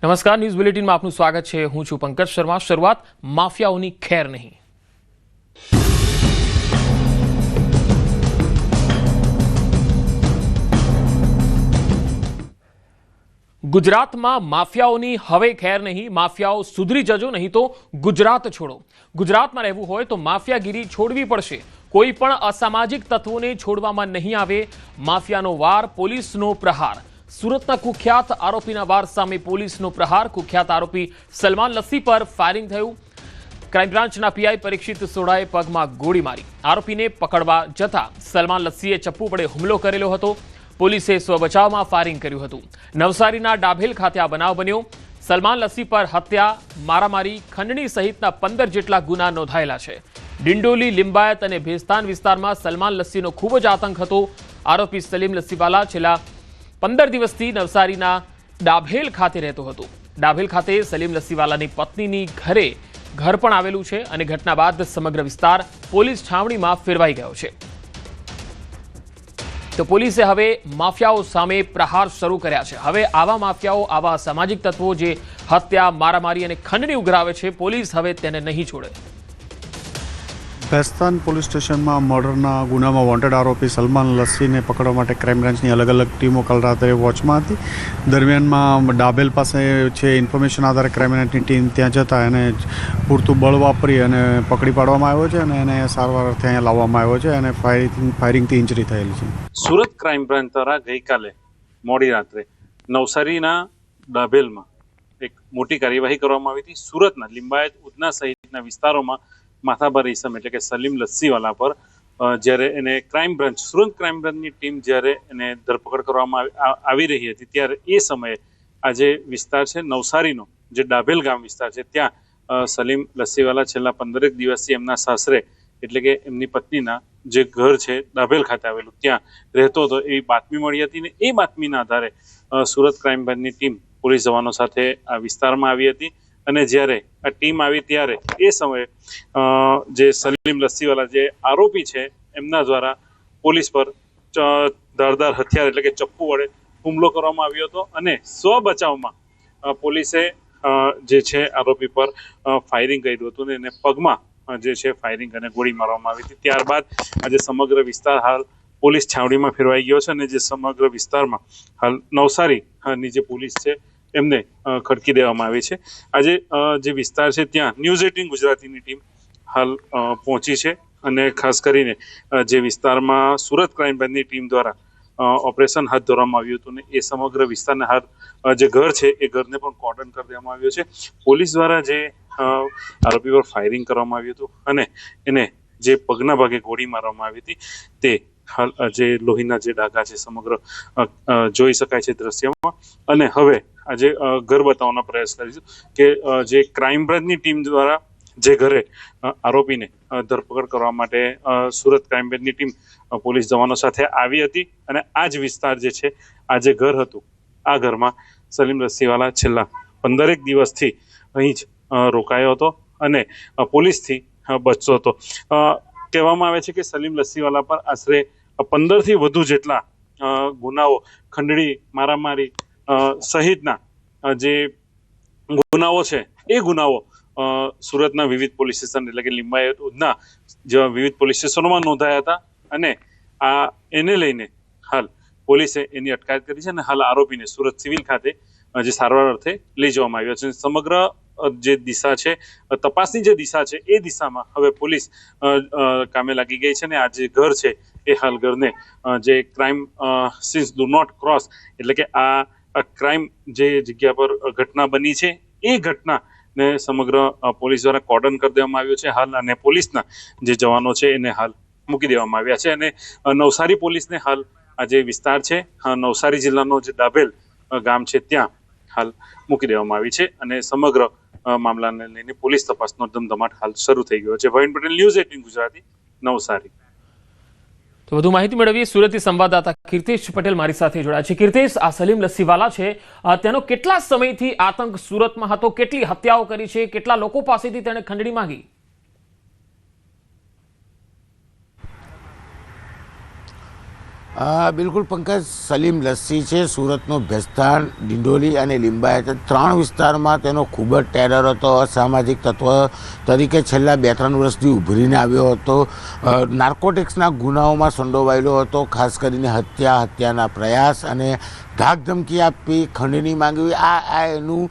નમસ્કાર, ન્યૂઝ બુલેટિનમાં આપનું સ્વાગત છે। હું છું પંકજ શર્મા। શરૂઆત માફિયાઓની ખેર નહીં। ગુજરાતમાં માફિયાઓની હવે ખેર નહીં। માફિયાઓ સુધરી જજો, નહીં તો ગુજરાત છોડો। ગુજરાતમાં રહેવું હોય તો માફિયાગીરી છોડવી પડશે। કોઈ પણ અસામાજિક તત્વોને છોડવામાં નહીં આવે। માફિયાનો વાર, પોલીસનો પ્રહાર। સુરતના કુખ્યાત આરોપીના વાર સામે પોલીસનો પ્રહાર। કુખ્યાત આરોપી સલમાન લસ્સી પર ફાયરિંગ થયું। ક્રાઇમ બ્રાન્ચના પીઆઈ પરીક્ષિત સોડાએ પગમાં ગોળી મારી। આરોપીને પકડવા જતા સલમાન લસ્સીએ ચપ્પુ વડે હુમલો કરેલો હતો। પોલીસે સ્વબચાવમાં ફાયરિંગ કર્યું હતું। નવસારીના ડાભેલ ખાતે આ બનાવ બન્યો। સલમાન લસ્સી પર હત્યા, મારામારી, ખંડણી સહિતના 15 જેટલા ગુના નોંધાયેલા છે। ડિંડોલી, લિંબાયત અને ભેસ્તાન વિસ્તારમાં સલમાન લસ્સીનો ખૂબ જ આતંક હતો। આરોપી સલીમ લસ્સીવાલા છેલ્લા 15 દિવસથી નવસારીના ડાભેલ ખાતે રહેતો હતો। ડાભેલ ખાતે સલીમ લસ્સીવાલાની પત્નીની ઘર પણ આવેલું છે અને ઘટના બાદ સમગ્ર વિસ્તાર પોલીસ છાવણીમાં ફેરવાઈ ગયો છે। તો પોલીસે હવે માફિયાઓ સામે પ્રહાર શરૂ કર્યા છે। હવે આવા માફિયાઓ, આવા સામાજિક તત્વો જે હત્યા, મારામારી અને ખંડણી ઉઘરાવે છે, પોલીસ હવે તેને નહીં છોડે। ભેસ્તાન પોલીસ સ્ટેશનમાં મર્ડરના ગુનામાં વોન્ટેડ આરોપી સલમાન લસ્સીને પકડવા માટે ક્રાઇમ બ્રાન્ચની અલગ અલગ ટીમો કાલ રાત્રે વોચમાં હતી। દરમિયાનમાં ડાભેલ પાસે છે ઇન્ફોર્મેશન આધારે ક્રાઇમ બ્રાન્ચની ટીમ ત્યાં જતા એને પૂરતું બળ વાપરી અને પકડી પાડવામાં આવ્યો છે અને એને સારવારથી અહીંયા લાવવામાં આવ્યો છે અને ફાયરિંગથી ઇન્જરી થયેલી છે। સુરત ક્રાઇમ બ્રાન્ચ દ્વારા ગઈકાલે મોડી રાત્રે નવસારીના ડાભેલમાં એક મોટી કાર્યવાહી કરવામાં આવી હતી। સુરતના લિંબાયત, ઉધના સહિતના વિસ્તારોમાં માથાભારે ઇસમ એટલે કે સલીમ લસ્સીવાલા પર જ્યારે એને સુરત ક્રાઇમ બ્રાન્ચની ટીમ જ્યારે એને ધરપકડ કરવામાં આવી રહી હતી ત્યારે એ સમયે આ જે વિસ્તાર છે નવસારીનો, જે ડાભેલ ગામ વિસ્તાર છે, ત્યાં સલીમ લસ્સીવાલા છેલ્લા 15 દિવસથી એમના સાસરે એટલે કે એમની પત્નીના જે ઘર છે ડાભેલ ખાતે આવેલું ત્યાં રહેતો હતો એવી બાતમી મળી હતી ને એ બાતમીના આધારે સુરત ક્રાઇમ બ્રાન્ચની ટીમ પોલીસ જવાનો સાથે આ વિસ્તારમાં આવી હતી અને જ્યારે આ ટીમ આવી ત્યારે એ સમયે જે સલીમ લસ્સીવાલા જે આરોપી છે એમના દ્વારા પોલીસ પર ધારદાર હથિયાર એટલે કે ચપ્પુ વડે હુમલો કરવામાં આવ્યો હતો અને સ્વબચાવમાં પોલીસે જે છે આરોપી પર ફાયરિંગ કર્યું હતું ને એને પગમાં જે છે ફાયરિંગ અને ગોળી મારવામાં આવી હતી। ત્યારબાદ આજે સમગ્ર વિસ્તાર હાલ પોલીસ છાવણીમાં ફેરવાઈ ગયો છે અને જે સમગ્ર વિસ્તારમાં હાલ નવસારીની જે પોલીસ છે એમને ખડકી દેવામાં આવી છે। આજે જે વિસ્તાર છે ત્યાં ન્યૂઝ 18 ગુજરાતીની ટીમ હાલ પહોંચી છે અને ખાસ કરીને જે વિસ્તારમાં સુરત ક્રાઇમ બ્રાન્ચની ટીમ દ્વારા ઓપરેશન હાથ ધરવામાં આવ્યું હતું ને એ સમગ્ર વિસ્તારને હાલ જે ઘર છે એ ઘરને પણ કોર્ડન કરી દેવામાં આવ્યો છે। પોલીસ દ્વારા જે આરોપી પર ફાયરિંગ કરવામાં આવ્યું હતું અને એને જે પગના ભાગે ગોળી મારવામાં આવી હતી તે હાલ જે લોહીના જે ડાઘા છે સમગ્ર જોઈ શકાય છે દ્રશ્યમાં અને હવે આજે ઘર બતાવવાનો પ્રયાસ કરીશું કે જે ક્રાઇમ બ્રાન્ચની ટીમ દ્વારા જે ઘરે આરોપીને ધરપકડ કરવા માટે સુરત ક્રાઇમ બ્રાન્ચની ટીમ પોલીસ જવાનો સાથે આવી હતી અને આ જ વિસ્તાર જે છે આ જે ઘર હતું આ ઘરમાં સલીમ લસ્સીવાલા છેલ્લા 15 દિવસથી અહીં જ રોકાયો હતો અને પોલીસથી બચતો હતો। કહેવામાં આવે છે કે સલીમ લસ્સીવાલા પર આશરે 15થી વધુ જેટલા ગુનાઓ, ખંડણી, મારામારી સહિતના જે ગુનાઓ છે એ ગુનાઓ સુરતના વિવિધ પોલીસ સ્ટેશન એટલે કે લિંબાયત, ઉધના જેવા વિવિધ પોલીસ સ્ટેશનોમાં નોંધાયા હતા અને એને લઈને હાલ પોલીસે એની અટકાયત કરી છે અને હાલ આરોપીને સુરત સિવિલ ખાતે જે સારવાર અર્થે લઈ જવામાં આવ્યો છે। સમગ્ર જે દિશા છે, તપાસની જે દિશા છે એ દિશામાં હવે પોલીસ કામે લાગી ગઈ છે અને આ જે ઘર છે એ હાલ ઘરને જે crime scenes do not cross એટલે કે આ ક્રાઇમ જે જગ્યા પર ઘટના બની છે એ ઘટનાને સમગ્ર પોલીસ દ્વારા કોર્ડન કરી દેવામાં આવ્યું છે હાલ અને પોલીસના જે જવાનો છે એને હાલ મૂકી દેવામાં આવ્યા છે અને નવસારી પોલીસને હાલ આ જે વિસ્તાર છે નવસારી જિલ્લાનો જે ડાભેલ ગામ છે ત્યાં હાલ મૂકી દેવામાં આવી છે અને સમગ્ર મામલાને લઈને પોલીસ તપાસનો ધમધમાટ હાલ શરૂ થઈ ગયો છે। ભવિન પટેલ, ન્યૂઝ 18 ગુજરાતી, નવસારી। તો વધુ માહિતી મેળવીએ સુરતથી સંવાદદાતા કીર્તિશ પટેલ મારી સાથે જોડાયા છે। કીર્તિશ, આ સલીમ લસ્સીવાલા છે તેનો કેટલા સમયથી આતંક સુરતમાં હતો? કેટલી હત્યાઓ કરી છે? કેટલા લોકો પાસેથી તેણે ખંડણી માંગી? બિલકુલ પંકજ, સલીમ લસ્સી છે સુરતનો ભેસ્તાન, ડિંડોલી અને લિંબાયત 3 વિસ્તારમાં તેનો ખૂબ જ ટેરર હતો. અસામાજિક તત્વ તરીકે છેલ્લા 2-3 વર્ષથી ઉભરીને આવ્યો હતો. નાર્કોટિક્સના ગુનાઓમાં સંડોવાયેલો હતો. ખાસ કરીને હત્યાના પ્રયાસ અને ધાકધમકી આપી, ખંડણી માંગવી, આ એનું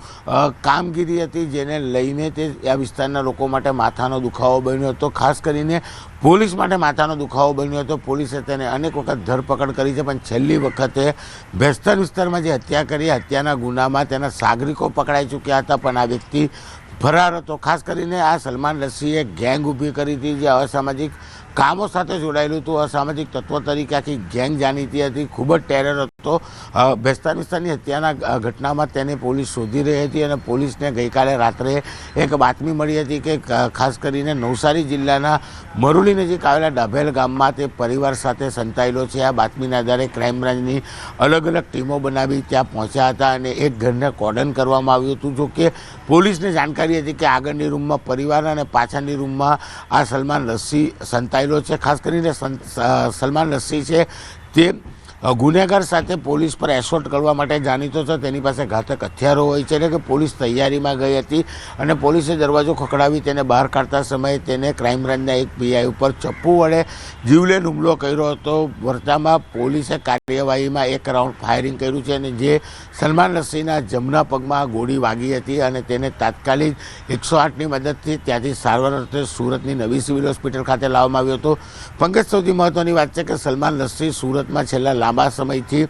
કામગીરી હતી, જેને લઈને તે આ વિસ્તારના લોકો માટે માથાનો દુખાવો બન્યો હતો. ખાસ કરીને પોલીસ માટે માથાનો દુખાવો બન્યો હતો. પોલીસે તેને અનેક વખત ધરપકડ કરી છે, પણ છેલ્લી વખતે ભેસ્તાન વિસ્તારમાં જે હત્યા કરી, હત્યાના ગુનામાં તેના સાગરિકો પકડાઈ ચૂક્યા હતા, પણ આ વ્યક્તિ ફરાર હતો. ખાસ કરીને આ સલમાન લસ્સીએ ગેંગ ઊભી કરી હતી, જે અસામાજિક કામો સાથે જોડાયેલું હતું. અસામાજિક તત્વો તરીકે આખી ગેંગ જાણીતી હતી. ખૂબ જ ટેરર હતો. ભેસ્તાન વિસ્તારની હત્યાના ઘટનામાં તેને પોલીસ શોધી રહી હતી અને પોલીસને ગઈકાલે રાત્રે એક બાતમી મળી હતી કે ખાસ કરીને નવસારી જિલ્લાના મરુલી નજીક આવેલા ડાભેલ ગામમાં તે પરિવાર સાથે સંતાયેલો છે. આ બાતમીના આધારે ક્રાઇમ બ્રાન્ચની અલગ અલગ ટીમો બનાવી ત્યાં પહોંચ્યા હતા અને એક ઘરને કોર્ડન કરવામાં આવ્યું હતું. જો કે પોલીસને જાણકારી હતી કે આગળની રૂમમાં પરિવાર અને પાછળની રૂમમાં આ સલમાન લસ્સી સંતાયેલો છે. ખાસ કરીને સલમાન લસ્સી છે તે ગુનેગાર સાથે પોલીસ પર એસોલ્ટ કરવા માટે જાણીતો છે. તેની પાસે ઘાતક હથિયારો હોય છે. એટલે કે પોલીસ તૈયારીમાં ગઈ હતી અને પોલીસે દરવાજો ખખડાવી તેને બહાર કાઢતા સમયે તેને ક્રાઇમ બ્રાન્ચના એક પીઆઈ ઉપર ચપ્પુ વડે જીવલેણ હુમલો કર્યો હતો. વર્તામાં પોલીસે કાર્યવાહીમાં એક રાઉન્ડ ફાયરિંગ કર્યું છે અને જે સલમાન લસ્સીના જમણા પગમાં ગોળી વાગી હતી અને તેને તાત્કાલિક 108ની મદદથી ત્યાંથી સારવાર અર્થે સુરતની નવી સિવિલ હોસ્પિટલ ખાતે લાવવામાં આવ્યો હતો. પંકજ, સૌથી મહત્વની વાત છે કે સલમાન લસ્સી સુરતમાં છેલ્લા લાંબા સમયથી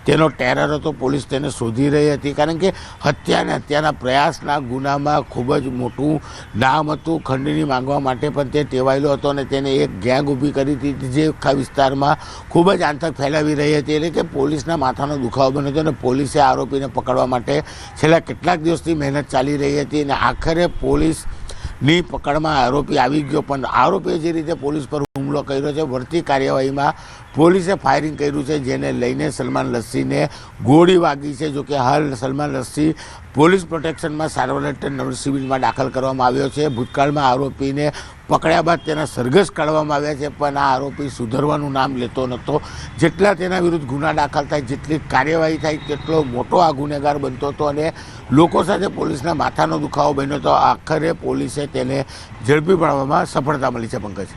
તેનો ટેરર હતો. પોલીસ તેને શોધી રહી હતી, કારણ કે હત્યાના પ્રયાસના ગુનામાં ખૂબ જ મોટું નામ હતું. ખંડણી માંગવા માટે પણ તે ટેવાયેલો હતો અને તેને એક ગેંગ ઊભી કરી હતી, જે વિસ્તારમાં ખૂબ જ આતંક ફેલાવી રહી હતી. એટલે કે પોલીસના માથાનો દુખાવો બન્યો હતો અને પોલીસે આરોપીને પકડવા માટે છેલ્લા કેટલાક દિવસથી મહેનત ચાલી રહી હતી અને આખરે પોલીસની પકડમાં આરોપી આવી ગયો. પણ આરોપીએ જે રીતે પોલીસ પર હુમલો કર્યો છે, વળતી કાર્યવાહીમાં પોલીસે ફાયરિંગ કર્યું છે, જેને લઈને સલમાન લસ્સીને ગોળી વાગી છે. જોકે હાલ સલમાન લસ્સી પોલીસ પ્રોટેક્શનમાં સારવાર હેઠળ નવી સિવિલમાં દાખલ કરવામાં આવ્યો છે. ભૂતકાળમાં આરોપીને પકડ્યા બાદ તેના સરઘસ કાઢવામાં આવ્યા છે, પણ આ આરોપી સુધરવાનું નામ લેતો નહોતો. જેટલા તેના વિરુદ્ધ ગુના દાખલ થાય, જેટલી કાર્યવાહી થાય, તેટલો મોટો આ ગુનેગાર બનતો હતો અને લોકો સાથે પોલીસના માથાનો દુખાવો બન્યો હતો. આખરે પોલીસે તેને ઝડપી પાડવામાં સફળતા મળી છે. પંકજ.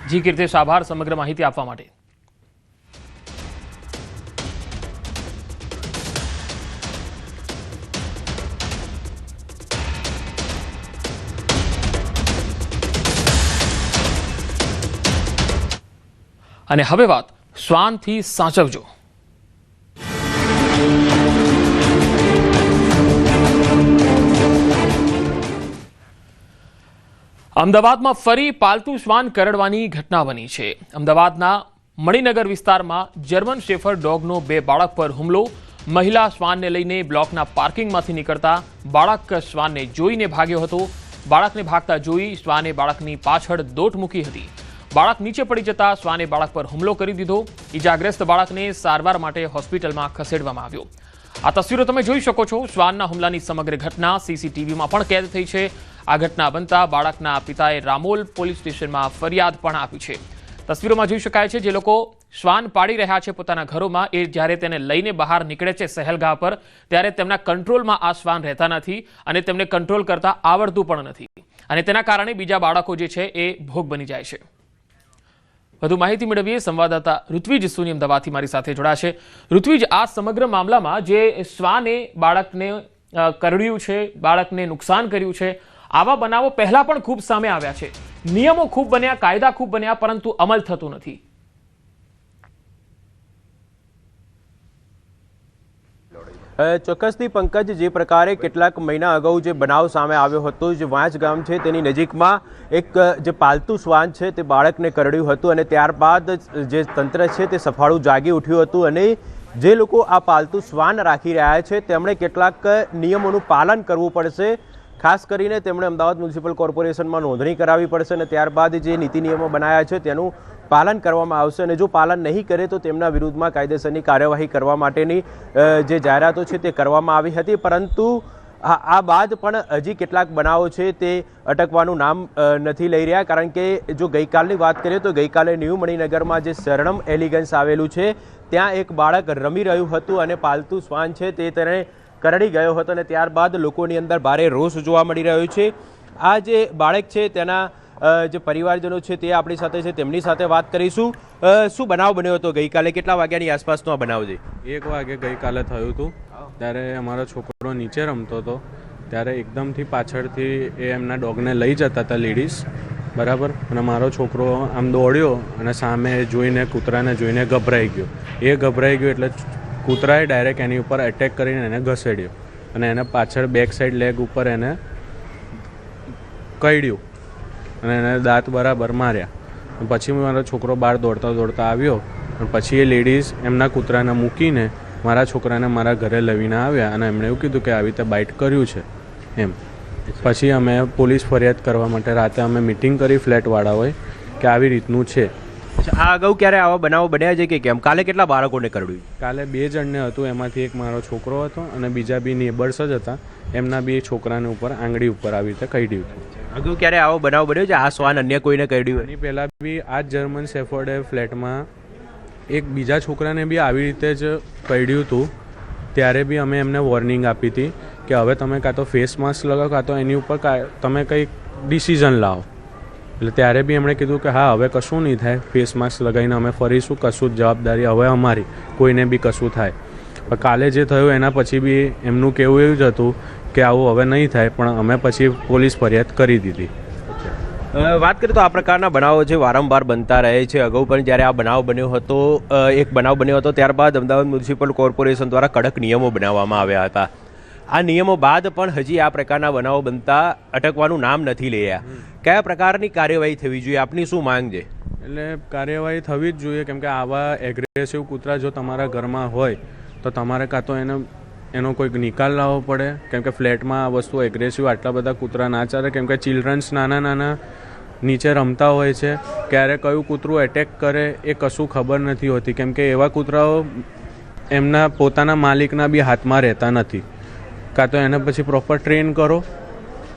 જી કીર્તિશ, આભાર સમગ્ર માહિતી આપવા માટે. અને હવે વાત શ્વાનથી સાચવજો. અમદાવાદમાં ફરી પાલતુ શ્વાન કરડવાની ઘટના બની છે. અમદાવાદના મણિનગર વિસ્તારમાં જર્મન શેફર્ડ ડોગનો 2 બાળક પર હુમલો. મહિલા શ્વાનને લઈને બ્લોકના પાર્કિંગમાંથી નીકળતા બાળક શ્વાનને જોઈને ભાગ્યો હતો. બાળકને ભાગતા જોઈ શ્વાને બાળકની પાછળ દોટ મૂકી હતી. બાળક નીચે પડી જતા શ્વાને બાળક પર હુમલો કરી દીધો. ઇજાગ્રસ્ત બાળકને સારવાર માટે હોસ્પિટલમાં ખસેડવામાં આવ્યો. આ તસવીરો તમે જોઈ શકો છો. શ્વાનના હુમલાની સમગ્ર ઘટના સીસીટીવીમાં પણ કેદ થઈ છે. આ ઘટના બનતા બાળકના પિતાએ રામોલ પોલીસ સ્ટેશનમાં ફરિયાદ પણ આપી છે. તસવીરોમાં જોઈ શકાય છે જે લોકો શ્વાન પાડી રહ્યા છે પોતાના ઘરોમાં, એ જ્યારે તેને લઈને બહાર નીકળે છે સહેલગાહ પર, ત્યારે તેમના કંટ્રોલમાં આ શ્વાન રહેતા નથી અને તેમને કંટ્રોલ કરતા આવડતું પણ નથી અને તેના કારણે બીજા બાળકો જે છે એ ભોગ બની જાય છે. વધુ માહિતી મેળવીએ સંવાદદાતા ઋત્વિજ સોની અમદાવાદથી મારી સાથે જોડાશે. ઋત્વિજ, આ સમગ્ર મામલામાં જે શ્વાને બાળકને કરડ્યું છે, બાળકને નુકસાન કર્યું છે, આવા બનાવો પહેલા પણ ખૂબ સામે આવ્યા છે. નિયમો ખૂબ બન્યા, કાયદા ખૂબ બન્યા, પરંતુ અમલ થતું નથી. ચોક્કસથી પંકજ, જે પ્રકારે કેટલાક મહિના અગાઉ જે બનાવ સામે આવ્યો હતો, જે વાંચ ગામ છે તેની નજીકમાં એક જે પાલતુ શ્વાન છે તે બાળકને કરડ્યું હતું અને ત્યારબાદ જે તંત્ર છે તે સફાળું જાગી ઉઠ્યું હતું અને જે લોકો આ પાલતુ શ્વાન રાખી રહ્યા છે તેમણે કેટલાક નિયમોનું પાલન કરવું પડશે. ખાસ કરીને તેમણે અમદાવાદ મ્યુનિસિપલ કોર્પોરેશનમાં નોંધણી કરાવવી પડશે અને ત્યારબાદ જે નીતિ નિયમો બનાવ્યા છે તેનું પાલન કરવામાં આવશે અને જો પાલન નહીં કરે તો તેમના વિરુદ્ધમાં કાયદેસરની કાર્યવાહી કરવા માટેની જે જાહેરાતો છે તે કરવામાં આવી હતી. પરંતુ આ બાદ પણ હજી કેટલાક બનાવો છે તે અટકવાનું નામ નથી લઈ રહ્યા, કારણ કે જો ગઈકાલની વાત કરીએ તો ગઈકાલે ન્યૂ મણિનગરમાં જે શરણમ એલિગન્સ આવેલું છે ત્યાં એક બાળક રમી રહ્યું હતું અને પાલતુ શ્વાન છે તે તેને કરડી ગયો હતો અને ત્યારબાદ લોકોની અંદર ભારે રોષ જોવા મળી રહ્યો છે. આ જે બાળક છે તેના જે પરિવારજનો છે તે આપણી સાથે છે, તેમની સાથે વાત કરીશું. શું બનાવ બન્યો હતો ગઈકાલે, કેટલા વાગ્યાની આસપાસનો આ બનાવ છે? 1 વાગે ગઈકાલે થયું હતું. ત્યારે અમારો છોકરો નીચે રમતો હતો, ત્યારે એકદમથી પાછળથી એ એમના ડોગને લઈ જતા હતા લેડીઝ, બરાબર, અને મારો છોકરો આમ દોડ્યો અને સામે જોઈને કૂતરાને જોઈને ગભરાઈ ગયો. એ ગભરાઈ ગયો એટલે કૂતરાએ ડાયરેક્ટ એની ઉપર એટેક કરીને એને ઘસેડ્યો અને એને પાછળ બેક સાઈડ લેગ ઉપર એને કરડ્યું અને એને દાંત બરાબર માર્યા. પછી મારો છોકરો બહાર દોડતા દોડતા આવ્યો અને પછી એ લેડીઝ એમના કૂતરાને મૂકીને મારા છોકરાને મારા ઘરે લઈને આવ્યા અને એમણે એવું કીધું કે આવી રીતે બાઇટ કર્યું છે એમ. પછી અમે પોલીસ ફરિયાદ કરવા માટે રાતે અમે મિટિંગ કરી ફ્લેટવાળાઓએ કે આવી રીતનું છે. આ અગાઉ ક્યારે આવા બનાવો બન્યા છે કે કેમ? કાલે કેટલા બાળકોને કરડ્યું? કાલે 2 જણને હતું, એમાંથી એક મારો છોકરો હતો અને બીજા બી નેબર્સ જ હતા, એમના બી છોકરાને ઉપર આંગળી ઉપર આવી રીતે કરડ્યું હતું. અગાઉ ક્યારે આવો બનાવ બન્યો છે આ શ્વાન અન્ય કોઈને કરડ્યું? એની પહેલાં બી આ જ જર્મન શેફર્ડે ફ્લેટમાં એક બીજા છોકરાને બી આવી રીતે જ કરડ્યું હતું. ત્યારે બી અમે એમને વોર્નિંગ આપી હતી કે હવે તમે કાં તો ફેસ માસ્ક લગાવો કાં તો એની ઉપર તમે કંઈક ડિસિઝન લાવો. એટલે ત્યારે બી એમણે કીધું કે હા હવે કશું નહીં થાય, ફેસ માસ્ક લગાવીને અમે ફરીશું, કશું જ જવાબદારી હવે અમારી, કોઈને બી કશું થાય. પણ કાલે જે થયું એના પછી બી એમનું કહેવું એવું જ હતું કે આવું હવે નહીં થાય, પણ અમે પછી પોલીસ ફરિયાદ કરી દીધી. વાત કરીએ તો આ પ્રકારના બનાવો છે વારંવાર બનતા રહે છે. અગાઉ પણ જ્યારે આ બનાવ બન્યો હતો, એક બનાવ બન્યો હતો, ત્યારબાદ અમદાવાદ મ્યુનિસિપલ કોર્પોરેશન દ્વારા કડક નિયમો બનાવવામાં આવ્યા હતા. આ નિયમો બાદ પણ હજી આ પ્રકારના બનાવો બનતા અટકવાનું નામ નથી લઈ રહ્યા. કયા પ્રકારની કાર્યવાહી થવી જોઈએ, આપની શું માંગ છે? એટલે કાર્યવાહી થવી જ જોઈએ, કેમ કે આવા એગ્રેસિવ કૂતરા જો તમારા ઘરમાં હોય તો તમારે કાં તો એનો કોઈક નિકાલ લાવવો પડે, કેમ કે ફ્લેટમાં આ વસ્તુ એગ્રેસિવ આટલા બધા કૂતરા ના ચાલે, કેમ કે ચિલ્ડ્રન્સ નાના નીચે રમતા હોય છે, ક્યારે કયું કૂતરું એટેક કરે એ કશું ખબર નથી હોતી, કેમ કે એવા કૂતરાઓ એમના પોતાના માલિકના બી હાથમાં રહેતા નથી. કાં તો એને પછી પ્રોપર ટ્રેન કરો,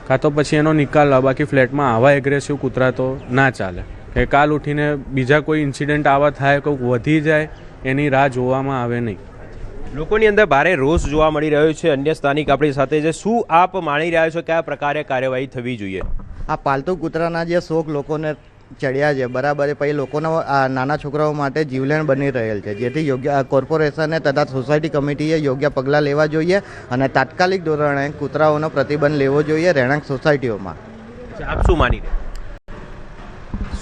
કાં તો પછી એનો નિકાલ લાવો. બાકી ફ્લેટમાં આવા એગ્રેસિવ કૂતરા તો ના ચાલે, કે કાલ ઉઠીને બીજા કોઈ ઇન્સિડન્ટ આવા થાય, કોઈક વધી જાય, એની રાહ જોવામાં આવે નહીં. લોકોની અંદર ભારે રોષ જોવા મળી રહ્યો છે. અન્ય સ્થાનિક આપણી સાથે છે. શું આપ માની રહ્યા છો કયા પ્રકારે કાર્યવાહી થવી જોઈએ? આ પાલતુ કૂતરાના જે શોખ લોકોને ચડ્યા છે બરાબર, પછી લોકોના નાના છોકરાઓ માટે જીવલેણ બની રહેલ છે, જેથી યોગ્ય કોર્પોરેશને તથા સોસાયટી કમિટીએ યોગ્ય પગલાં લેવા જોઈએ અને તાત્કાલિક ધોરણે કૂતરાઓનો પ્રતિબંધ લેવો જોઈએ રહેણાંક સોસાયટીઓમાં. આપ શું માની રહ્યા?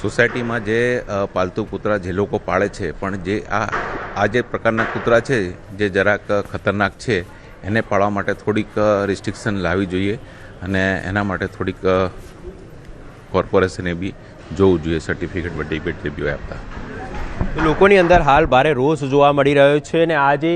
સોસાયટીમાં જે પાલતુ કૂતરા જે લોકો પાળે છે, પણ જે આ જે પ્રકારના કૂતરા છે જે જરાક ખતરનાક છે, એને પાળવા માટે થોડીક રિસ્ટ્રિક્શન લાવવી જોઈએ અને એના માટે થોડીક કોર્પોરેશને બી જોવું જોઈએ, સર્ટિફિકેટ બધી બી આપતા. લોકોની અંદર હાલ ભારે રોષ જોવા મળી રહ્યો છે અને આ જે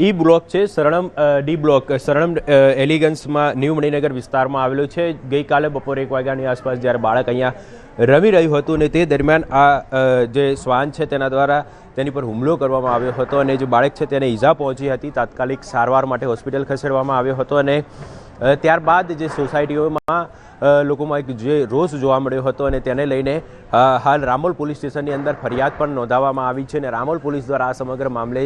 ઈ બ્લોક છે, શરણમ ડી બ્લોક, શરણમ એલિગન્સમાં ન્યૂ મણિનગર વિસ્તારમાં આવેલો છે. ગઈકાલે બપોરે 1 વાગ્યાની આસપાસ જ્યારે બાળક અહીંયા રમી રહ્યું હતું અને તે દરમિયાન આ જે શ્વાન છે તેના દ્વારા તેની પર હુમલો કરવામાં આવ્યો હતો અને જે બાળક છે તેને ઈજા પહોંચી હતી. તાત્કાલિક સારવાર માટે હોસ્પિટલ ખસેડવામાં આવ્યો હતો અને ત્યારબાદ જે સોસાયટીઓમાં લોકોમાં એક જે રોષ જોવા મળ્યો હતો અને તેને લઈને હાલ રામોલ પોલીસ સ્ટેશનની અંદર ફરિયાદ પણ નોંધાવવામાં આવી છે અને રામોલ પોલીસ દ્વારા આ સમગ્ર મામલે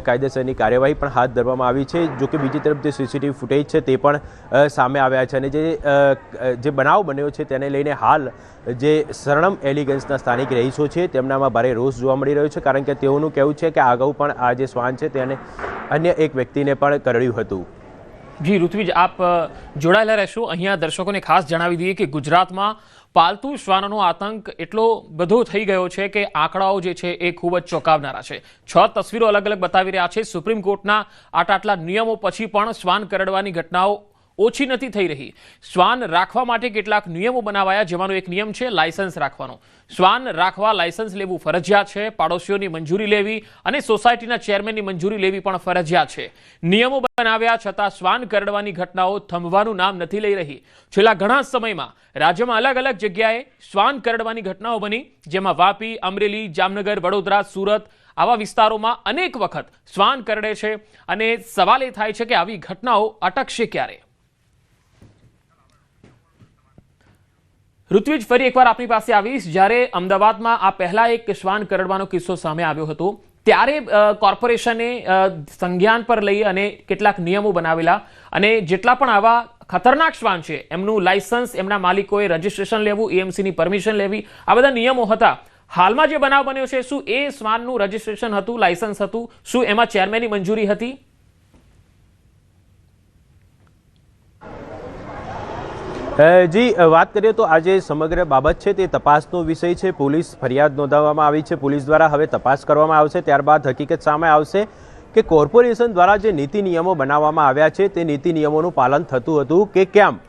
કાયદેસરની કાર્યવાહી પણ હાથ ધરવામાં આવી છે. જોકે બીજી તરફ જે સીસીટીવી ફૂટેજ છે તે પણ સામે આવ્યા છે અને જે બનાવ બન્યો છે તેને લઈને હાલ જે શરણમ એલિગન્સના સ્થાનિક રહીશો છે તેમનામાં ભારે રોષ જોવા મળી રહ્યો છે, કારણ કે તેઓનું કહેવું છે કે અગાઉ પણ આ જે શ્વાન છે તેને અન્ય એક વ્યક્તિને પણ કરડ્યું હતું. જી ઋત્વિજ, આપ જોડાયેલા રહેશો. અહીંયા દર્શકોને ખાસ જણાવી દઈએ કે ગુજરાતમાં પાલતુ શ્વાનોનો આતંક એટલો બધો થઈ ગયો છે કે આંકડાઓ જે છે એ ખૂબ જ ચોંકાવનારા છે. 6 તસવીરો અલગ અલગ બતાવી રહ્યા છે. સુપ્રીમ કોર્ટના આટલા નિયમો પછી પણ શ્વાન કરડવાની ઘટનાઓ ઓછી નથી થઈ રહી. શ્વાન રાખવા માટે કેટલાક નિયમો બનાવાયા, જેમાંનો એક નિયમ છે લાયસન્સ રાખવાનો. શ્વાન રાખવા લાયસન્સ લેવું ફરજિયાત છે, પાડોશીઓની મંજૂરી લેવી અને સોસાયટીના ચેરમેનની મંજૂરી લેવી પણ ફરજિયાત છે. નિયમો બનાવ્યા છતાં શ્વાન કરડવાની ઘટનાઓ થંભવાનું નામ નથી લઈ રહી. છેલ્લા ઘણા સમયમાં રાજ્યમાં અલગ અલગ જગ્યાએ શ્વાન કરડવાની ઘટનાઓ બની, જેમાં વાપી, અમરેલી, જામનગર, વડોદરા, સુરત આવા વિસ્તારોમાં અનેક વખત શ્વાન કરડે છે અને સવાલ એ થાય છે કે આવી ઘટનાઓ અટકશે ક્યારે? ઋત્વિજ, ફરી એકવાર આપની પાસે આવીશ. જ્યારે અમદાવાદમાં આ પહેલા એક શ્વાન કરડવાનો કિસ્સો સામે આવ્યો હતો, ત્યારે કોર્પોરેશને સંજ્ઞાન પર લઈ અને કેટલાક નિયમો બનાવેલા, અને જેટલા પણ આવા ખતરનાક શ્વાન છે એમનું લાયસન્સ, એમના માલિકોએ રજીસ્ટ્રેશન લેવું, એએમસીની પરમિશન લેવી, આ બધા નિયમો હતા. હાલમાં જે બનાવ બન્યો છે, શું એ શ્વાનનું રજીસ્ટ્રેશન હતું, લાયસન્સ હતું? શું એમાં ચેરમેનની મંજૂરી હતી? જી, વાત કરીએ તો આજે સમગ્ર બાબત છે તે તપાસનો વિષય છે. પોલીસ ફરિયાદ નોંધાવવામાં આવી છે, પોલીસ દ્વારા હવે તપાસ કરવામાં આવશે. ત્યારબાદ હકીકત સામે આવશે કે કોર્પોરેશન દ્વારા જે નીતિ નિયમો બનાવવામાં આવ્યા છે તે નીતિ નિયમોનું પાલન થતું હતું કે કેમ.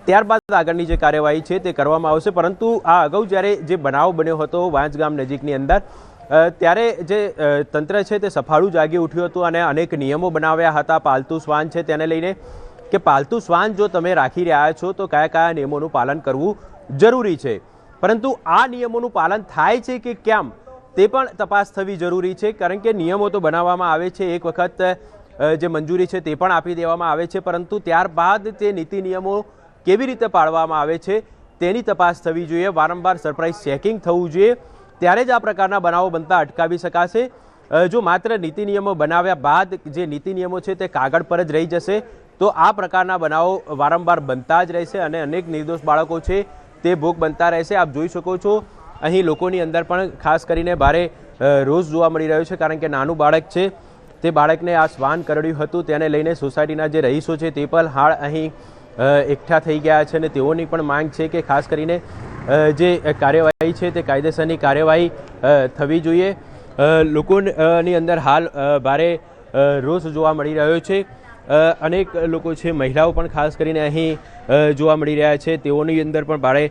ત્યારબાદ આગળની જે કાર્યવાહી છે તે કરવામાં આવશે. પરંતુ આ અગાઉ જ્યારે જે બનાવ બન્યો હતો વાંસગામ નજીકની અંદર, ત્યારે જે તંત્ર છે તે સફાળું જાગી ઉઠ્યું હતું અને અનેક નિયમો બનાવ્યા હતા પાલતુ શ્વાન છે તેને લઈને, કે પાલતુ શ્વાન જો તમે રાખી રહ્યા છો તો કયા કયા નિયમોનું પાલન કરવું જરૂરી છે. પરંતુ આ નિયમોનું પાલન થાય છે કે કેમ તે પણ તપાસ થવી જરૂરી છે. કારણ કે નિયમો તો બનાવવામાં આવે છે, એક વખત જે મંજૂરી છે તે પણ આપી દેવામાં આવે છે, પરંતુ ત્યારબાદ તે નીતિ નિયમો કેવી રીતે પાળવામાં આવે છે તેની તપાસ થવી જોઈએ. વારંવાર સરપ્રાઇઝ ચેકિંગ થવું જોઈએ, ત્યારે જ આ પ્રકારના બનાવો બનતા અટકાવી શકાશે. જો માત્ર નીતિ નિયમો બનાવ્યા બાદ જે નીતિ નિયમો છે તે કાગળ પર જ રહી જશે તો આ પ્રકારના બનાવો વારંવાર બનતા જ રહેશે અને અનેક નિર્દોષ બાળકો છે તે ભોગ બનતા રહેશે. આપ જોઈ શકો છો અહીં લોકોની અંદર પણ ખાસ કરીને ભારે રોષ જોવા મળી રહ્યો છે, કારણ કે નાનું બાળક છે તે બાળકને આ શ્વાન કરડ્યું હતું, તેને લઈને સોસાયટીના જે રહીશો છે તે પણ હાલ અહીં એકઠા થઈ ગયા છે અને તેઓની પણ માંગ છે કે ખાસ કરીને જે કાર્યવાહી છે તે કાયદેસરની કાર્યવાહી થવી જોઈએ. લોકોની અંદર હાલ ભારે રોષ જોવા મળી રહ્યો છે. અનેક લોકો છે, મહિલાઓ પણ ખાસ કરીને અહીં જોવા મળી રહ્યા છે, તેઓની અંદર પણ ભારે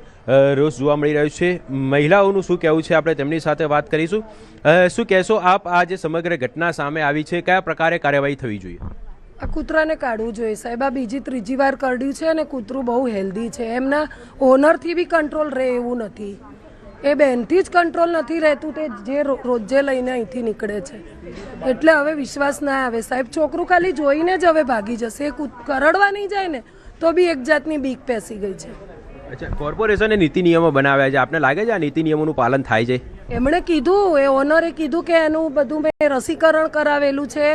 રોષ જોવા મળી રહ્યો છે. મહિલાઓનું શું કહેવું છે આપણે તેમની સાથે વાત કરીશું. શું કહેશો આપ, આ જે સમગ્ર ઘટના સામે આવી છે કયા પ્રકારે કાર્યવાહી થવી જોઈએ? આ કૂતરાને કાઢવું જોઈએ સાહેબ. આ બીજી ત્રીજી વાર કરડ્યું છે અને કૂતરું બહુ હેલ્ધી છે, એમના ઓનરથી બી કંટ્રોલ રહે એવું નથી, એ બેનથી જ કંટ્રોલ નથી રહેતું, તે જે રોજે લઈને અહીંથી નીકળે છે. એટલે હવે વિશ્વાસ ના આવે સાહેબ. છોકરું ખાલી જોઈને જ હવે ભાગી જશે, એ કરડવા નહીં જાય ને તો બી એક જાતની બીક પેસી ગઈ છે. અચ્છા, કોર્પોરેશને નીતિ નિયમો બનાવ્યા છે, આપને લાગે છે આ નીતિ નિયમોનું પાલન થાય છે? એમણે કીધું, એ ઓનરે કીધું કે એનું બધું મેં રસીકરણ કરાવેલું છે,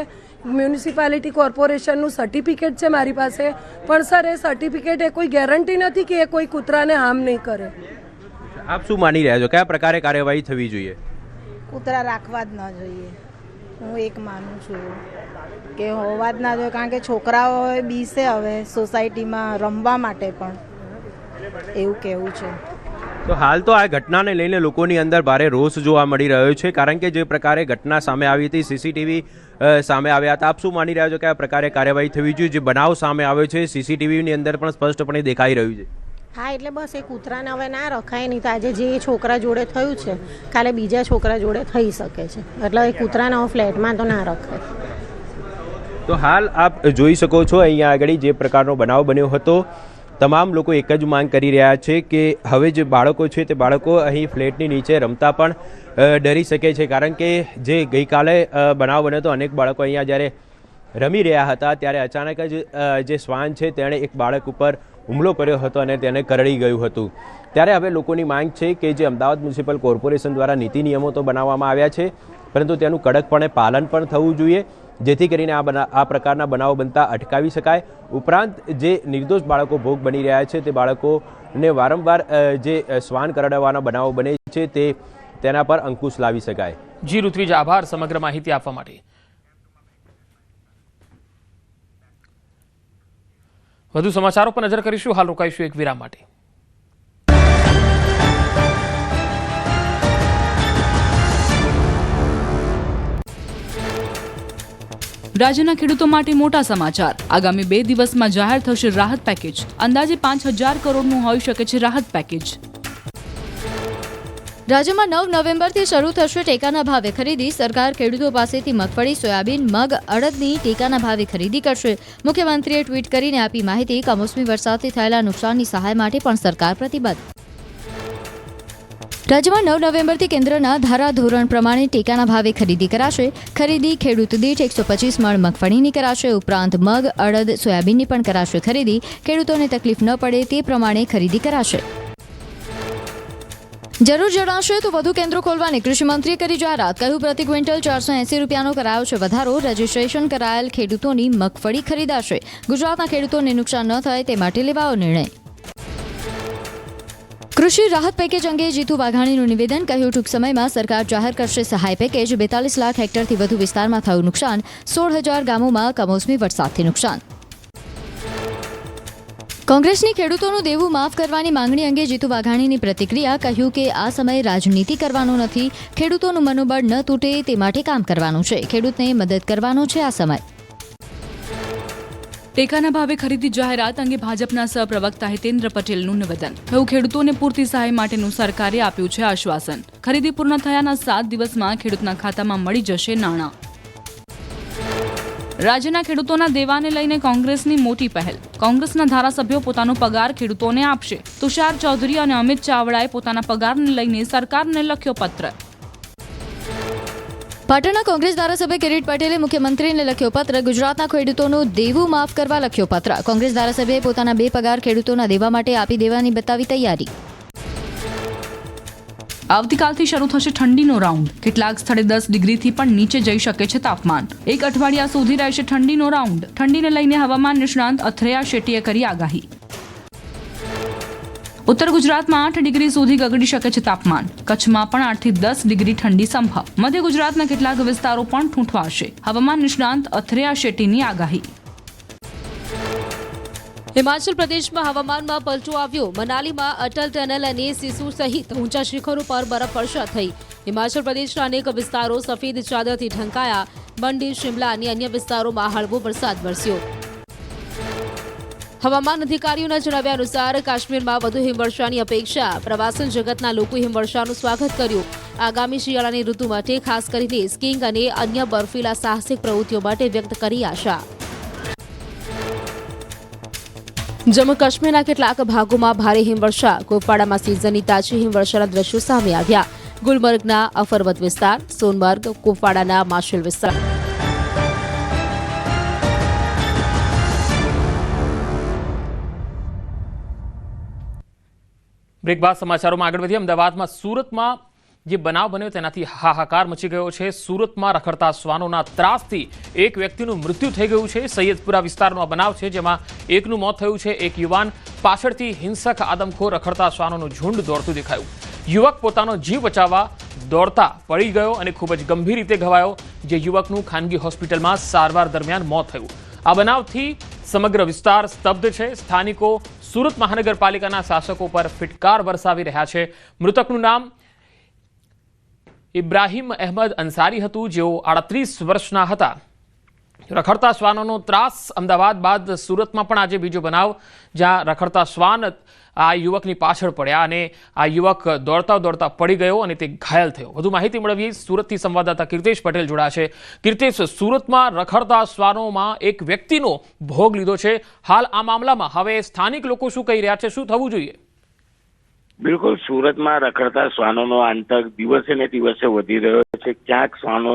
મ્યુનિસિપાલિટી કોર્પોરેશનનું સર્ટિફિકેટ છે મારી પાસે, પણ સર એ સર્ટિફિકેટ એ કોઈ ગેરંટી નથી કે એ કોઈ કૂતરાને હાર્મ નહીં કરે. આપ શું માની રહ્યા છો, કયા પ્રકારે કાર્યવાહી થવી જોઈએ? કૂતરા રાખવા જ ન જોઈએ, હું એક માનું છું કે હોવા જ ના જોઈએ. કારણ કે છોકરાઓ બીસે હવે સોસાયટીમાં રમવા માટે પણ, એવું કહેવું છે. તો હાલ તો આ ઘટનાને લઈને લોકોની અંદર ભારે રોષ જોવા મળી રહ્યો છે, કારણ કે જે પ્રકારે ઘટના સામે આવી હતી, સીસીટીવી સામે આવ્યા હતા. આપ શું માની રહ્યા છો કયા પ્રકારે કાર્યવાહી થવી જોઈએ? જે બનાવ સામે આવ્યો છે સીસીટીવીની અંદર પણ સ્પષ્ટપણે દેખાઈ રહ્યું છે. હા, એટલે બસ એ કૂતરાને હવે ના રખાય નહીં. તો આજે જે છોકરા જોડે થયું છે કાલે બીજા છોકરા જોડે થઈ શકે છે, એટલે એ કૂતરાને હવે ફ્લેટમાં તો ના રખાય. તો હાલ આપ જોઈ શકો છો અહીંયા આગળ જે પ્રકારનો બનાવ બન્યો હતો, તમામ લોકો એક જ માંગ કરી રહ્યા છે કે હવે જે બાળકો છે તે બાળકો અહીં ફ્લેટની નીચે રમતા પણ ડરી શકે છે. કારણ કે જે ગઈકાલે બનાવ બન્યો હતો, અનેક બાળકો અહીંયા જ્યારે રમી રહ્યા હતા ત્યારે અચાનક જ જે શ્વાન છે તેણે એક બાળક ઉપર હુમલો કર્યો હતો અને તેને કરડી ગયું હતું. ત્યારે હવે લોકોની માંગ છે કે જે અમદાવાદ મ્યુનિસિપલ કોર્પોરેશન દ્વારા નીતિ નિયમો તો બનાવવામાં આવ્યા છે, પરંતુ તેનું કડકપણે પાલન પણ થવું જોઈએ, જેથી કરીને આ પ્રકારના બનાવો બનતા અટકાવી શકાય. ઉપરાંત જે નિર્દોષ બાળકો ભોગ બની રહ્યા છે તે બાળકોને વારંવાર જે શ્વાન કરડવાના બનાવો બને છે તેના પર અંકુશ લાવી શકાય. જી ઋત્વિજ, આભાર સમગ્ર માહિતી આપવા માટે. વધુ સમાચારો પર નજર કરીશું, હાલ રોકાઈશું એક વિરામ માટે. રાજ્યના ખેડૂતો માટે મોટા સમાચાર. આગામી 2 દિવસમાં જાહેર થશે રાહત પેકેજ. અંદાજે 5,000 કરોડનું હોઈ શકે છે રાહત પેકેજ. રાજ્યમાં 9 નવેમ્બરથી શરૂ થશે ટેકાના ભાવે ખરીદી. સરકાર ખેડૂતો પાસેથી મગફળી, સોયાબીન, મગ, અડદની ટેકાના ભાવે ખરીદી કરશે. મુખ્યમંત્રીએ ટ્વીટ કરીને આપી માહિતી. કમોસમી વરસાદથી થયેલા નુકસાનની સહાય માટે પણ સરકાર પ્રતિબદ્ધ. રાજ્યમાં 9 નવેમ્બરથી કેન્દ્રના ધારાધોરણ પ્રમાણે ટેકાના ભાવે ખરીદી કરાશે. ખરીદી ખેડૂત દીઠ 125 મણ મગફળીની કરાશે. ઉપરાંત મગ, અડદ, સોયાબીનની પણ કરાશે ખરીદી. ખેડૂતોને તકલીફ ન પડે તે પ્રમાણે ખરીદી કરાશે. જરૂર જણાશે તો વધુ કેન્દ્રો ખોલવાની કૃષિમંત્રીએ કરી જાહેરાત. કહ્યું પ્રતિ ક્વિન્ટલ 480 રૂપિયાનો કરાયો છે વધારો. રજીસ્ટ્રેશન કરાયેલ ખેડૂતોની મગફળી ખરીદાશે. ગુજરાતના ખેડૂતોને નુકસાન ન થાય તે માટે લેવાયો નિર્ણય. કૃષિ રાહત પેકેજ અંગે જીતુ વાઘાણીનું નિવેદન. કહ્યું ટૂંક સમયમાં સરકાર જાહેર કરશે સહાય પેકેજ. 42 લાખ હેક્ટરથી વધુ વિસ્તારમાં થયું નુકસાન. 16,000 ગામોમાં કમોસમી વરસાદથી નુકસાન. કોંગ્રેસની ખેડૂતોનું દેવું માફ કરવાની માંગણી અંગે જીતુ વાઘાણીની પ્રતિક્રિયા. કહ્યું કે આ સમયે રાજનીતિ કરવાનો નથી. ખેડૂતોનું મનોબળ ન તૂટે તે માટે કામ કરવાનું છે. ખેડૂતને મદદ કરવાનો છે આ સમય. ટેકાના ભાવે ખરીદી જાહેરાત અંગે ભાજપના સહપ્રવક્તા હિતેન્દ્ર પટેલનું નિવેદન. કહ્યું ખેડૂતોને પૂરતી સહાય માટેનું સરકારે આપ્યું છે આશ્વાસન. ખરીદી પૂર્ણ થયાના 7 દિવસમાં ખેડૂતના ખાતામાં મળી જશે નાણાં. રાજ્યના ખેડૂતોના દેવાને લઈને કોંગ્રેસની મોટી પહેલ. કોંગ્રેસના ધારાસભ્યો પોતાનો પગાર ખેડૂતોને આપશે. તુષાર ચૌધરી અને અમિત ચાવડાએ પોતાના પગારને લઈને સરકારને લખ્યો પત્ર. પાટણના કોંગ્રેસ ધારાસભ્ય કિરીટ પટેલે મુખ્યમંત્રીને લખ્યો પત્ર. ગુજરાતના ખેડૂતોનું દેવું માફ કરવા લખ્યો પત્ર. કોંગ્રેસ ધારાસભ્યએ પોતાના 2 પગાર ખેડૂતોના દેવા માટે આપી દેવાની બતાવી તૈયારી. આવતીકાલથી શરૂ થશે ઠંડીનો રાઉન્ડ. કેટલાક સ્થળે 10 ડિગ્રીથી પણ નીચે જઈ શકે છે તાપમાન. 1 અઠવાડિયા સુધી રહેશે ઠંડીનો રાઉન્ડ. ઠંડીને લઈને હવામાન નિષ્ણાંત અથરેયા શેટ્ટીએ કરી આગાહી. ઉત્તર ગુજરાતમાં 8 ડિગ્રી સુધી ગગડી શકે છે તાપમાન. કચ્છમાં પણ 8 થી 10 ડિગ્રી ઠંડી સંભવ. મધ્ય ગુજરાતના કેટલાક વિસ્તારો પણ ઠૂંઠવાશે. હવામાન નિષ્ણાંત અથરેયા શેટ્ટીની આગાહી. હિમાચલ પ્રદેશમાં હવામાનમાં પલટો આવ્યો. મનાલીમાં અટલ ટનલ અને સિસુ સહિત ઊંચા શિખરો પર બરફવર્ષા થઈ. હિમાચલ પ્રદેશના અનેક વિસ્તારો સફેદ ચાદરથી ઢંકાયા. મંડી, શિમલા અને અન્ય વિસ્તારોમાં હળવો વરસાદ વરસ્યો. હવામાન અધિકારીઓના જણાવ્યા અનુસાર કાશ્મીરમાં વધુ હિમવર્ષાની અપેક્ષા. પ્રવાસન જગતના લોકોએ હિમવર્ષાનું સ્વાગત કર્યું. આગામી શિયાળાની ઋતુ માટે ખાસ કરીને સ્કીઇંગ અને અન્ય બર્ફીલા સાહસિક પ્રવૃત્તિઓ માટે વ્યક્ત કરી આશા. જમ્મુ કાશ્મીરના કેટલાક ભાગોમાં ભારે હિમવર્ષા. કુપવાડામાં સિઝનની તાજી હિમવર્ષાના દ્રશ્યો સામે આવ્યા. ગુલમર્ગના અફરવદ વિસ્તાર, સોનમર્ગ, કુપવાડાના માશિલ વિસ્તાર. બ્રેક બાદ સમાચારોમાં આગળ વધીએ. અમદાવાદમાં સુરતમાં જે બનાવ બન્યો તેનાથી હાહાકાર મચી ગયો છે. સુરતમાં રખડતા શ્વાનોના ત્રાસથી એક વ્યક્તિનું મૃત્યુ થઈ ગયું છે. સૈયદપુરા વિસ્તારનો આ બનાવ છે જેમાં એકનું મોત થયું છે. એક યુવાન પાછળથી હિંસક આદમખોર રખડતા શ્વાનોનું ઝુંડ દોડતું દેખાયું. યુવક પોતાનો જીવ બચાવવા દોડતા પડી ગયો અને ખૂબ જ ગંભીર રીતે ઘવાયો. જે યુવકનું ખાનગી હોસ્પિટલમાં સારવાર દરમિયાન મોત થયું. આ બનાવથી સમગ્ર વિસ્તાર સ્તબ્ધ છે. સ્થાનિકો સુરત મહાનગરપાલિકાના શાસકો પર ફિટકાર વરસાવી રહ્યા છે. મૃતકનું નામ ઇબ્રાહીમ અહેમદ અંસારી હતું, જેઓ 38 વર્ષના હતા. રખડતા શ્વાનોનો ત્રાસ. અમદાવાદ બાદ સુરતમાં પણ આજે બીજો બનાવ જ્યાં રખડતા શ્વાન આ યુવકની પાછળ પડ્યા અને આ યુવક દોડતા દોડતા પડી ગયો અને તે ઘાયલ થયો. વધુ માહિતી મેળવીએ. સુરતથી સંવાદદાતા કીર્તેશ પટેલ જોડાશે. કીર્તેશ, સુરતમાં રખડતા શ્વાનોમાં એક વ્યક્તિનો ભોગ લીધો છે. હાલ આ મામલામાં હવે સ્થાનિક લોકો શું કહી રહ્યા છે, શું થવું જોઈએ? બિલકુલ, સુરતમાં રખડતા શ્વાનોનો આતંક દિવસે ને દિવસે વધી રહ્યો છે. ક્યાંક શ્વાનો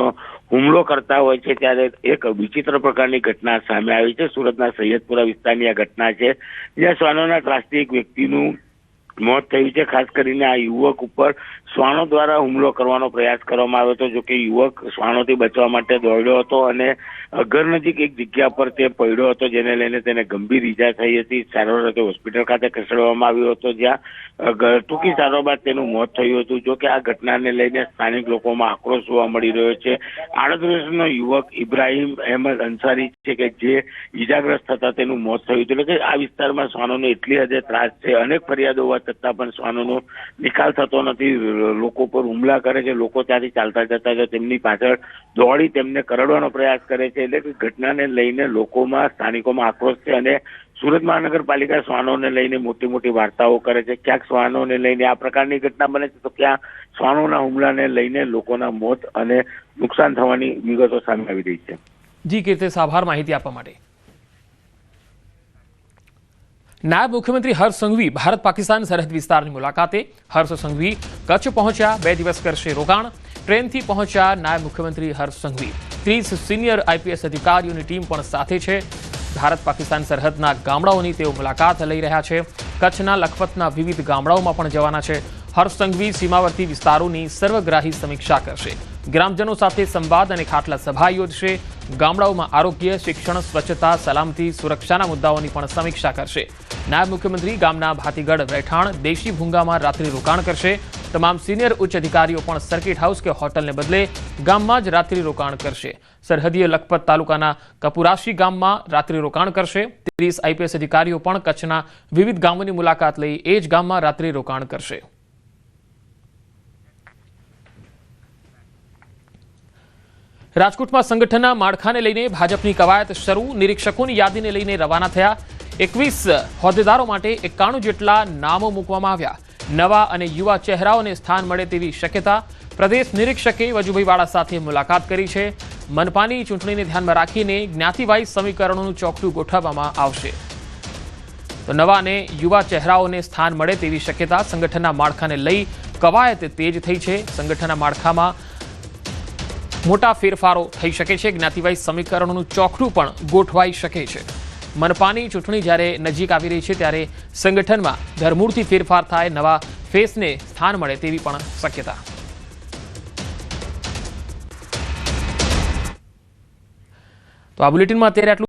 હુમલો કરતા હોય છે ત્યારે એક વિચિત્ર પ્રકારની ઘટના સામે આવી છે. સુરતના સૈયદપુરા વિસ્તારની આ ઘટના છે જ્યાં શ્વાનોના ત્રાસથી એક વ્યક્તિનું મોત થયું છે. ખાસ કરીને આ યુવક ઉપર શ્વાનો દ્વારા હુમલો કરવાનો પ્રયાસ કરવામાં આવ્યો હતો. જોકે યુવક શ્વાનોથી બચવા માટે દોડ્યો હતો અને ઘર નજીક એક જગ્યા પર તે પડ્યો હતો, જેને લઈને તેને ગંભીર ઈજા થઈ હતી. સારવાર અર્થે હોસ્પિટલ ખાતે ખસેડવામાં આવ્યો હતો, જ્યાં ટૂંકી સારવાર બાદ તેનું મોત થયું હતું. જોકે આ ઘટનાને લઈને સ્થાનિક લોકોમાં આક્રોશ જોવા મળી રહ્યો છે. 38 વર્ષનો યુવક ઇબ્રાહીમ અહેમદ અંસારી છે કે જે ઈજાગ્રસ્ત થતા તેનું મોત થયું હતું. એટલે કે આ વિસ્તારમાં શ્વાનોનો એટલી હદે ત્રાસ છે. અનેક ફરિયાદો હોવા છતાં પણ શ્વાનોનો નિકાલ થતો નથી. લોકો પર હુમલા કરે છે. લોકો ત્યાંથી ચાલતા જતા તેમની પાછળ દોડી તેમને કરડવાનો પ્રયાસ કરે છે. એટલે કે ઘટનાને લઈને લોકોમાં, સ્થાનિકોમાં આક્રોશ છે અને સુરત મહાનગરપાલિકા શ્વાનોને લઈને મોટી મોટી વાર્તાઓ કરે છે. ક્યાંક શ્વાનોને લઈને આ પ્રકારની ઘટના બને છે તો ક્યાં શ્વાનોના હુમલાને લઈને લોકોના મોત અને નુકસાન થવાની વિગતો સામે આવી રહી છે. જી કીર્તેશ, આભાર માહિતી આપવા માટે. નાયબ મુખ્યમંત્રી હર્ષ સંઘવી ભારત પાકિસ્તાન સરહદ વિસ્તારની મુલાકાતે. હર્ષ સંઘવી કચ્છ પહોંચ્યા, 2 દિવસ કરશે રોકાણ. ટ્રેનથી પહોંચ્યા નાયબ મુખ્યમંત્રી હર્ષ સંઘવી. 30 સિનિયર આઈપીએસ અધિકારીઓની ટીમ પણ સાથે છે. ભારત પાકિસ્તાન સરહદના ગામડાઓની તેઓ મુલાકાત લઈ રહ્યા છે. કચ્છના લખપતના વિવિધ ગામડાઓમાં પણ જવાના છે. હર્ષ સંઘવી સીમાવર્તી વિસ્તારોની સર્વગ્રાહી સમીક્ષા કરશે. ગ્રામજનો સાથે સંવાદ અને ખાટલા સભા યોજશે. ગામડાઓમાં આરોગ્ય, શિક્ષણ, સ્વચ્છતા, સલામતી, સુરક્ષાના મુદ્દાઓની પણ સમીક્ષા કરશે. નાયબ મુખ્યમંત્રી ગામના ભાતીગઢ, રહેઠાણ, દેશી ભૂંગામાં રાત્રિ રોકાણ કરશે. તમામ સિનિયર ઉચ્ચ અધિકારીઓ પણ સર્કિટ હાઉસ કે હોટલને બદલે ગામમાં જ રાત્રિ રોકાણ કરશે. સરહદીય લખપત તાલુકાના કપુરાશી ગામમાં રાત્રિ રોકાણ કરશે. 30 આઈપીએસ અધિકારીઓ પણ કચ્છના વિવિધ ગામોની મુલાકાત લઈ એ જ ગામમાં રાત્રિ રોકાણ કરશે. રાજકોટમાં સંગઠનના માળખાને લઈને ભાજપની કવાયત શરૂ. નિરીક્ષકોની યાદીને લઈને રવાના થયા. 21 હોદ્દેદારો માટે 91 જેટલા નામો મૂકવામાં આવ્યા. નવા અને યુવા ચહેરાઓને સ્થાન મળે તેવી શક્યતા. પ્રદેશ નિરીક્ષકે વજુભાઈ વાળા સાથે મુલાકાત કરી છે. મનપાની ચૂંટણીને ધ્યાનમાં રાખીને જ્ઞાતિવાઇઝ સમીકરણોનું ચોકઠું ગોઠવવામાં આવશે. તો નવા અને યુવા ચહેરાઓને સ્થાન મળે તેવી શક્યતા. સંગઠનના માળખાને લઈ કવાયત તેજ થઈ છે. સંગઠનના માળખામાં મોટા ફેરફારો થઈ શકે છે. જ્ઞાતિવાઇઝ સમીકરણોનું ચોકઠું પણ ગોઠવાઈ શકે છે. મનપાની ચૂંટણી જ્યારે નજીક આવી રહી છે ત્યારે સંગઠનમાં ધરમૂળથી ફેરફાર થાય, નવા ફેસને સ્થાન મળે તેવી પણ શક્યતા. તો આ બુલેટિનમાં અત્યારે આટલું.